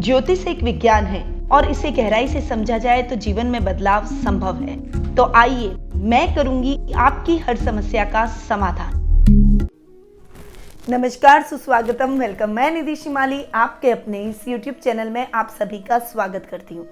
ज्योतिष एक विज्ञान है और इसे गहराई से समझा जाए तो जीवन में बदलाव संभव है। तो आइए मैं करूंगी आपकी हर समस्या का समाधान। नमस्कार, सुस्वागतम, वेलकम। मैं निधि शिमाली आपके अपने इस YouTube चैनल में आप सभी का स्वागत करती हूँ।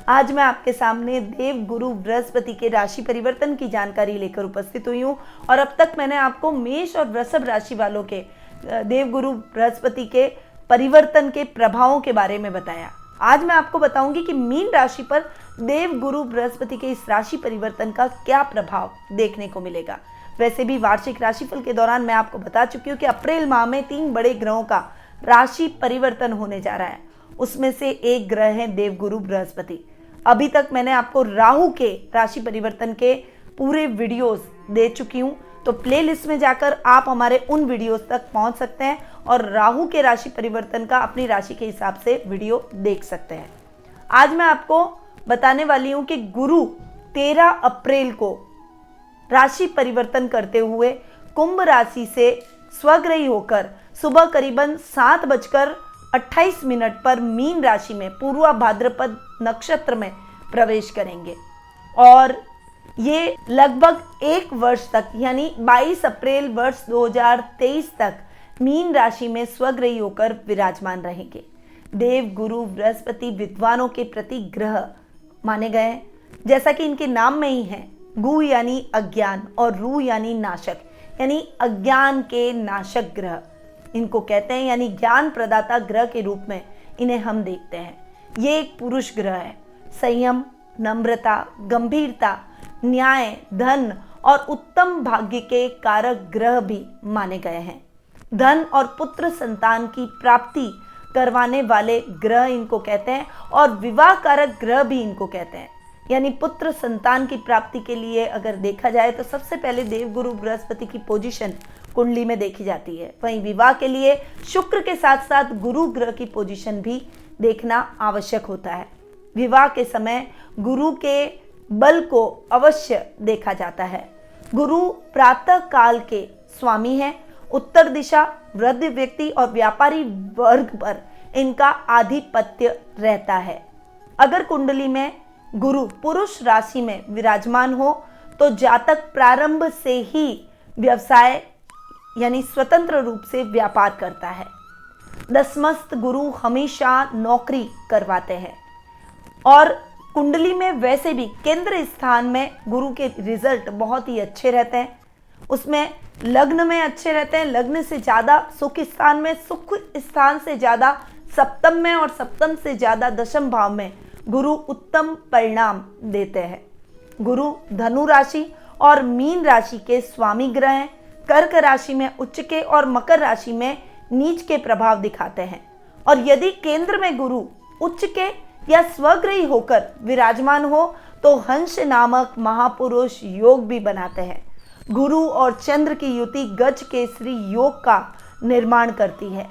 आज मैं आपके सामने देव गुरु बृहस्पति के राशि परिवर्तन की जानकारी लेकर उपस्थित हुई हूँ और अब तक मैंने आपको मेष और वृषभ राशि वालों के देव गुरु बृहस्पति के परिवर्तन के प्रभावों के बारे में बताया। आज मैं आपको बताऊंगी कि मीन राशि पर देव गुरु बृहस्पति के इस राशि परिवर्तन का क्या प्रभाव देखने को मिलेगा। वैसे भी वार्षिक राशिफल के दौरान मैं आपको बता चुकी हूँ कि अप्रैल माह में 3 बड़े ग्रहों का राशि परिवर्तन होने जा रहा है। उसमें से एक ग्रह है देव गुरु बृहस्पति। अभी तक मैंने आपको राहु के राशि परिवर्तन के पूरे वीडियोस दे चुकी हूँ, तो प्लेलिस्ट में जाकर आप हमारे उन वीडियोस तक पहुंच सकते हैं और राहु के राशि परिवर्तन का अपनी राशि के हिसाब से वीडियो देख सकते हैं। आज मैं आपको बताने वाली हूं कि गुरु 13 अप्रैल को राशि परिवर्तन करते हुए कुंभ राशि से स्वग्रही होकर सुबह करीबन 7:28 पर मीन राशि में पूर्वा भाद्रपद नक्षत्र में प्रवेश करेंगे और ये लगभग 1 वर्ष तक यानी 22 अप्रैल वर्ष 2023 तक मीन राशि में स्वग्रही होकर विराजमान रहेंगे। देव गुरु बृहस्पति विद्वानों के प्रति ग्रह माने गए हैं, जैसा कि इनके नाम में ही है। गु यानी अज्ञान और रू यानी नाशक, यानी अज्ञान के नाशक ग्रह इनको कहते हैं, यानी ज्ञान प्रदाता ग्रह के रूप में इन्हें हम देखते हैं। ये एक पुरुष ग्रह है। संयम, नम्रता, गंभीरता, न्याय, धन और उत्तम भाग्य के कारक ग्रह भी माने गए हैं। धन और पुत्र संतान की प्राप्ति करवाने वाले ग्रह इनको कहते हैं और विवाह कारक ग्रह भी इनको कहते हैं। यानी पुत्र संतान की प्राप्ति के लिए अगर देखा जाए तो सबसे पहले देवगुरु बृहस्पति की पोजीशन कुंडली में देखी जाती है। वहीं विवाह के लिए शुक्र के साथ साथ गुरु ग्रह की पोजीशन भी देखना आवश्यक होता है। विवाह के समय गुरु के बल को अवश्य देखा जाता है। गुरु प्रातः काल के स्वामी हैं। उत्तर दिशा, वृद्ध व्यक्ति और व्यापारी वर्ग पर इनका आधिपत्य रहता है। अगर कुंडली में गुरु पुरुष राशि में विराजमान हो तो जातक प्रारंभ से ही व्यवसाय यानी स्वतंत्र रूप से व्यापार करता है। दसमस्त गुरु हमेशा नौकरी करवाते हैं और कुंडली में वैसे भी केंद्र स्थान में गुरु के रिजल्ट बहुत ही अच्छे रहते हैं। उसमें लग्न में अच्छे रहते हैं, लग्न से ज़्यादा सुख स्थान में, सुख स्थान से ज़्यादा सप्तम में और सप्तम से ज़्यादा दशम भाव में गुरु उत्तम परिणाम देते हैं। गुरु धनु राशि और मीन राशि के स्वामी ग्रह हैं। कर्क राशि में उच्च के और मकर राशि में नीच के प्रभाव दिखाते हैं और यदि केंद्र में गुरु उच्च के या स्वग्रही होकर विराजमान हो तो हंस नामक महापुरुष योग भी बनाते हैं। गुरु और चंद्र की युति गज केसरी योग का निर्माण करती है।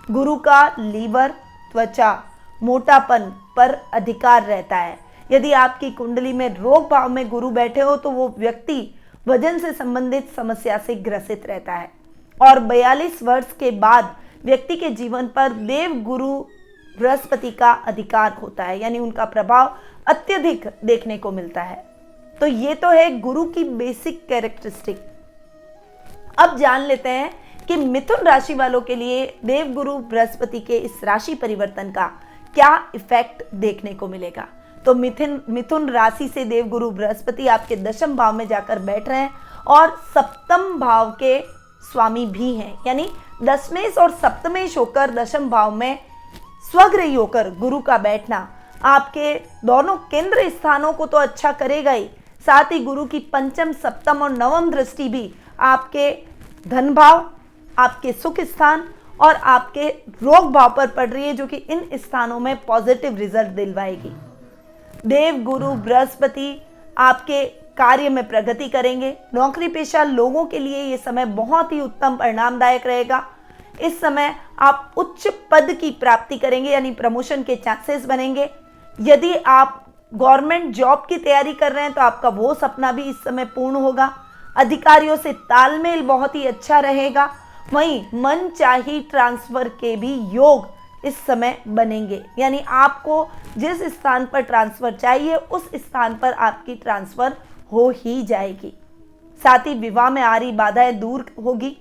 गुरु का लीवर, त्वचा, मोटापन पर अधिकार रहता है। यदि आपकी कुंडली में रोग भाव में गुरु बैठे हो तो वो व्यक्ति वजन से संबंधित समस्या से ग्रसित रहता है और 42 वर्ष के बाद व्यक्ति के जीवन पर देव गुरु बृहस्पति का अधिकार होता है, यानी उनका प्रभाव अत्यधिक देखने को मिलता है। तो ये तो है गुरु की बेसिक कैरेक्टरिस्टिक। अब जान लेते हैं कि मिथुन राशि वालों के लिए देव गुरु बृहस्पति के इस राशि परिवर्तन का क्या इफेक्ट देखने को मिलेगा। तो मिथुन राशि से देव गुरु बृहस्पति आपके दशम भाव में जाकर बैठ रहे हैं और सप्तम भाव के स्वामी भी हैं, यानी दशमेश और सप्तमेश होकर दशम भाव में स्वग्रही होकर गुरु का बैठना आपके दोनों केंद्र स्थानों को तो अच्छा करेगा ही, साथ ही गुरु की पंचम, सप्तम और नवम दृष्टि भी आपके धन भाव, आपके सुख स्थान और आपके रोग भाव पर पड़ रही है, जो कि इन स्थानों में पॉजिटिव रिजल्ट दिलवाएगी। देव गुरु बृहस्पति आपके कार्य में प्रगति करेंगे। नौकरी पेशा लोगों के लिए ये समय बहुत ही उत्तम परिणामदायक रहेगा। इस समय आप उच्च पद की प्राप्ति करेंगे, यानी प्रमोशन के चांसेस बनेंगे। यदि आप गवर्नमेंट जॉब की तैयारी कर रहे हैं तो आपका वो सपना भी इस समय पूर्ण होगा। अधिकारियों से तालमेल बहुत ही अच्छा रहेगा। वहीं मनचाही ट्रांसफर के भी योग इस समय बनेंगे, यानी आपको जिस स्थान पर ट्रांसफर चाहिए उस स्थान पर आपकी ट्रांसफर हो ही जाएगी। साथ ही विवाह में आ रही बाधाएं दूर होगी।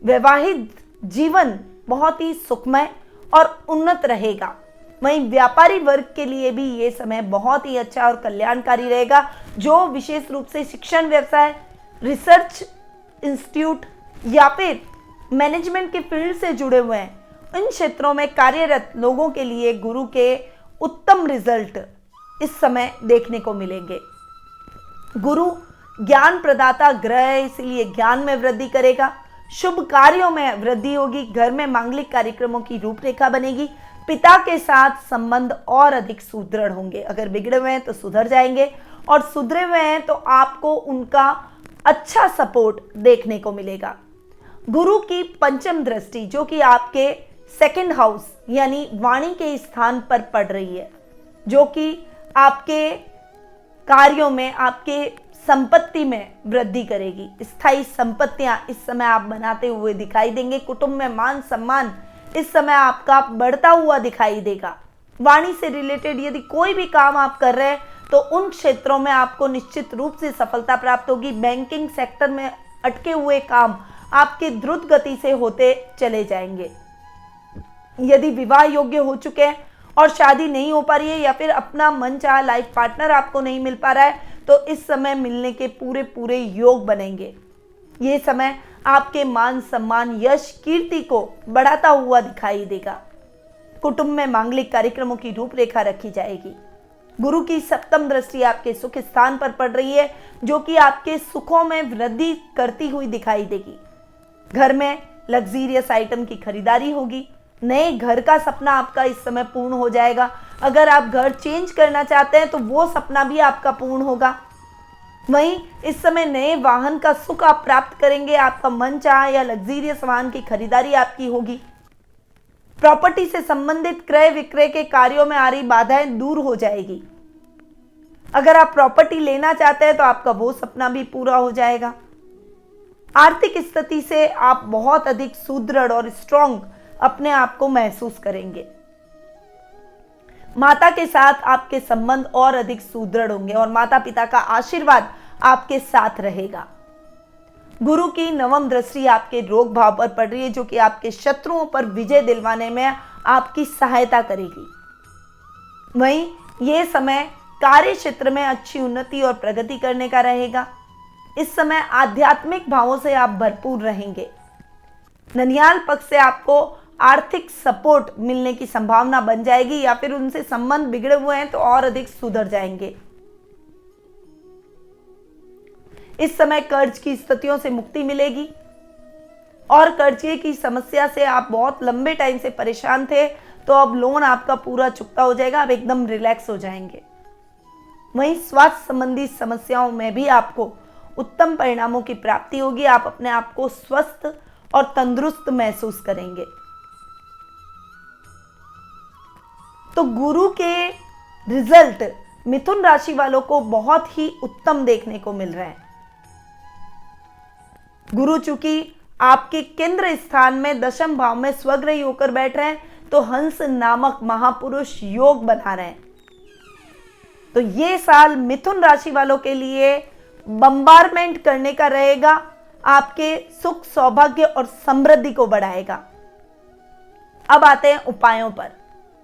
वैवाहिक जीवन बहुत ही सुखमय और उन्नत रहेगा। वहीं व्यापारी वर्ग के लिए भी ये समय बहुत ही अच्छा और कल्याणकारी रहेगा। जो विशेष रूप से शिक्षण, व्यवसाय, रिसर्च इंस्टीट्यूट या फिर मैनेजमेंट के फील्ड से जुड़े हुए हैं, इन क्षेत्रों में कार्यरत लोगों के लिए गुरु के उत्तम रिजल्ट इस समय देखने को मिलेंगे। गुरु ज्ञान प्रदाता ग्रह है, इसलिए ज्ञान में वृद्धि करेगा। शुभ कार्यों में वृद्धि होगी। घर में मांगलिक कार्यक्रमों की रूपरेखा बनेगी। पिता के साथ संबंध और अधिक सुदृढ़ होंगे। अगर बिगड़े हुए हैं तो सुधर जाएंगे, और सुधरे हुए हैं तो आपको उनका अच्छा सपोर्ट देखने को मिलेगा। गुरु की पंचम दृष्टि जो कि आपके सेकंड हाउस यानी वाणी के स्थान पर पड़ रही है, जो कि आपके कार्यों में, आपके संपत्ति में वृद्धि करेगी। स्थायी संपत्तियां इस समय आप बनाते हुए दिखाई देंगे। कुटुंब में मान सम्मान इस समय आपका बढ़ता हुआ दिखाई देगा। वाणी से रिलेटेड यदि कोई भी काम आप कर रहे हैं तो उन क्षेत्रों में आपको निश्चित रूप से सफलता प्राप्त होगी। बैंकिंग सेक्टर में अटके हुए काम आपके द्रुत गति से होते चले जाएंगे। यदि विवाह योग्य हो चुके हैं और शादी नहीं हो पा रही है, या फिर अपना मनचाहा लाइफ पार्टनर आपको नहीं मिल पा रहा है, तो इस समय मिलने के पूरे योग बनेंगे। ये समय आपके मान सम्मान, यश, कीर्ति को बढ़ाता हुआ दिखाई देगा। कुटुंब में मांगलिक कार्यक्रमों की रूपरेखा रखी जाएगी। गुरु की सप्तम दृष्टि आपके सुख स्थान पर पड़ रही है, जो कि आपके सुखों में वृद्धि करती हुई दिखाई देगी। घर में लग्जरियस आइटम की खरीदारी होगी। नए घर का सपना आपका इस समय पूर्ण हो जाएगा। अगर आप घर चेंज करना चाहते हैं तो वो सपना भी आपका पूर्ण होगा। वहीं इस समय नए वाहन का सुख आप प्राप्त करेंगे। आपका मनचाहा या लग्जरियस वाहन की खरीदारी आपकी होगी। प्रॉपर्टी से संबंधित क्रय विक्रय के कार्यों में आ रही बाधाएं दूर हो जाएगी। अगर आप प्रॉपर्टी लेना चाहते हैं तो आपका वो सपना भी पूरा हो जाएगा। आर्थिक स्थिति से आप बहुत अधिक सुदृढ़ और स्ट्रांग अपने आप को महसूस करेंगे। माता के साथ आपके संबंध और अधिक सुदृढ़ होंगे और माता पिता का आशीर्वाद आपके साथ रहेगा। गुरु की नवम दृष्टि आपके रोग भाव पर पड़ रही है, जो कि आपके शत्रुओं पर विजय दिलवाने में आपकी सहायता करेगी। वहीं यह समय कार्य क्षेत्र में अच्छी उन्नति और प्रगति करने का रहेगा। इस समय आध्यात्मिक भावों से आप भरपूर रहेंगे। ननिहाल पक्ष से आपको आर्थिक सपोर्ट मिलने की संभावना बन जाएगी, या फिर उनसे संबंध बिगड़े हुए हैं तो और अधिक सुधर जाएंगे। इस समय कर्ज की स्थितियों से मुक्ति मिलेगी, और कर्जे की समस्या से आप बहुत लंबे टाइम से परेशान थे, तो अब लोन आपका पूरा चुकता हो जाएगा। आप एकदम रिलैक्स हो जाएंगे। वहीं स्वास्थ्य संबंधी समस्याओं में भी आपको उत्तम परिणामों की प्राप्ति होगी। आप अपने आप को स्वस्थ और तंदुरुस्त महसूस करेंगे। तो गुरु के रिजल्ट मिथुन राशि वालों को बहुत ही उत्तम देखने को मिल रहे हैं। गुरु चूंकि आपके केंद्र स्थान में दशम भाव में स्वग्रही होकर बैठ रहे हैं, तो हंस नामक महापुरुष योग बना रहे हैं। तो ये साल मिथुन राशि वालों के लिए बम्बारमेंट करने का रहेगा। आपके सुख, सौभाग्य और समृद्धि को बढ़ाएगा। अब आते हैं उपायों पर।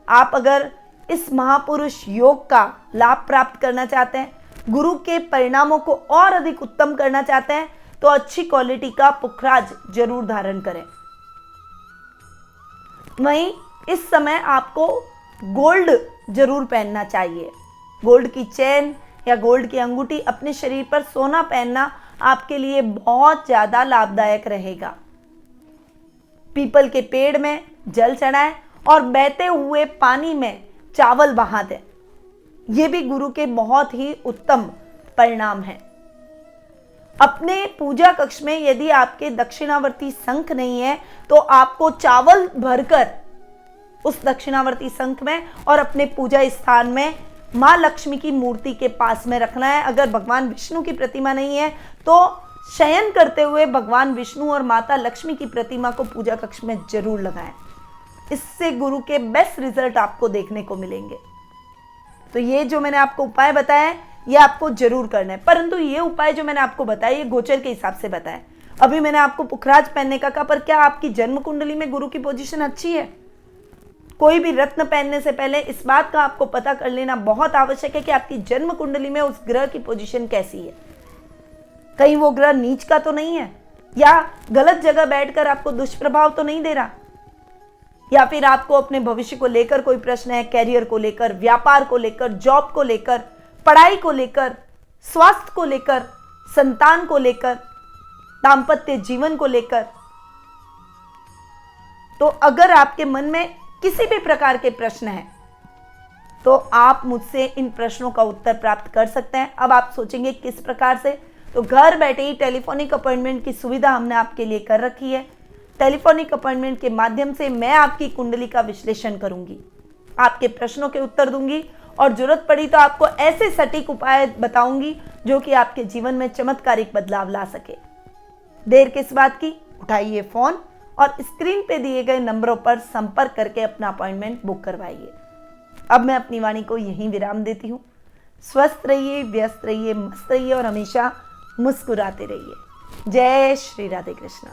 आप अगर इस महापुरुष योग का लाभ प्राप्त करना चाहते हैं, गुरु के परिणामों को और अधिक उत्तम करना चाहते हैं, तो अच्छी क्वालिटी का पुखराज जरूर धारण करें। वहीं इस समय आपको गोल्ड जरूर पहनना चाहिए। गोल्ड की चेन या गोल्ड की अंगूठी, अपने शरीर पर सोना पहनना आपके लिए बहुत ज्यादा लाभदायक रहेगा। पीपल के पेड़ में जल चढ़ाएं और बहते हुए पानी में चावल बहा दें। ये भी गुरु के बहुत ही उत्तम परिणाम हैं। अपने पूजा कक्ष में यदि आपके दक्षिणावर्ती शंख नहीं है, तो आपको चावल भरकर उस दक्षिणावर्ती शंख में और अपने पूजा स्थान में माँ लक्ष्मी की मूर्ति के पास में रखना है। अगर भगवान विष्णु की प्रतिमा नहीं है, तो शयन करते हुए भगवान विष्णु और माता लक्ष्मी की प्रतिमा को पूजा कक्ष में जरूर लगाएं। इससे गुरु के बेस्ट रिजल्ट आपको देखने को मिलेंगे। तो ये जो मैंने आपको उपाय बताया है ये आपको जरूर करना है, परंतु ये उपाय जो मैंने आपको बताया ये गोचर के हिसाब से बताया। अभी मैंने आपको पुखराज पहनने का कहा, पर क्या आपकी जन्म कुंडली में गुरु की पोजीशन अच्छी है? कोई भी रत्न पहनने से पहले इस बात का आपको पता कर लेना बहुत आवश्यक है कि आपकी जन्म कुंडली में उस ग्रह की पोजीशन कैसी है। कहीं वो ग्रह नीच का तो नहीं है, या गलत जगह बैठकर आपको दुष्प्रभाव तो नहीं दे रहा, या फिर आपको अपने भविष्य को लेकर कोई प्रश्न है, कैरियर को लेकर, व्यापार को लेकर, जॉब को लेकर, पढ़ाई को लेकर, स्वास्थ्य को लेकर, संतान को लेकर, दाम्पत्य जीवन को लेकर। तो अगर आपके मन में किसी भी प्रकार के प्रश्न हैं तो आप मुझसे इन प्रश्नों का उत्तर प्राप्त कर सकते हैं। अब आप सोचेंगे किस प्रकार से, तो घर बैठे ही टेलीफोनिक अपॉइंटमेंट की सुविधा हमने आपके लिए कर रखी है। टेलीफोनिक अपॉइंटमेंट के माध्यम से मैं आपकी कुंडली का विश्लेषण करूंगी, आपके प्रश्नों के उत्तर दूंगी और जरूरत पड़ी तो आपको ऐसे सटीक उपाय बताऊंगी जो कि आपके जीवन में चमत्कारिक बदलाव ला सके। देर किस बात की, उठाइए फोन और स्क्रीन पे दिए गए नंबरों पर संपर्क करके अपना अपॉइंटमेंट बुक करवाइए। अब मैं अपनी वाणी को यहीं विराम देती हूँ। स्वस्थ रहिए, व्यस्त रहिए, मस्त रहिए और हमेशा मुस्कुराते रहिए। जय श्री राधे कृष्ण।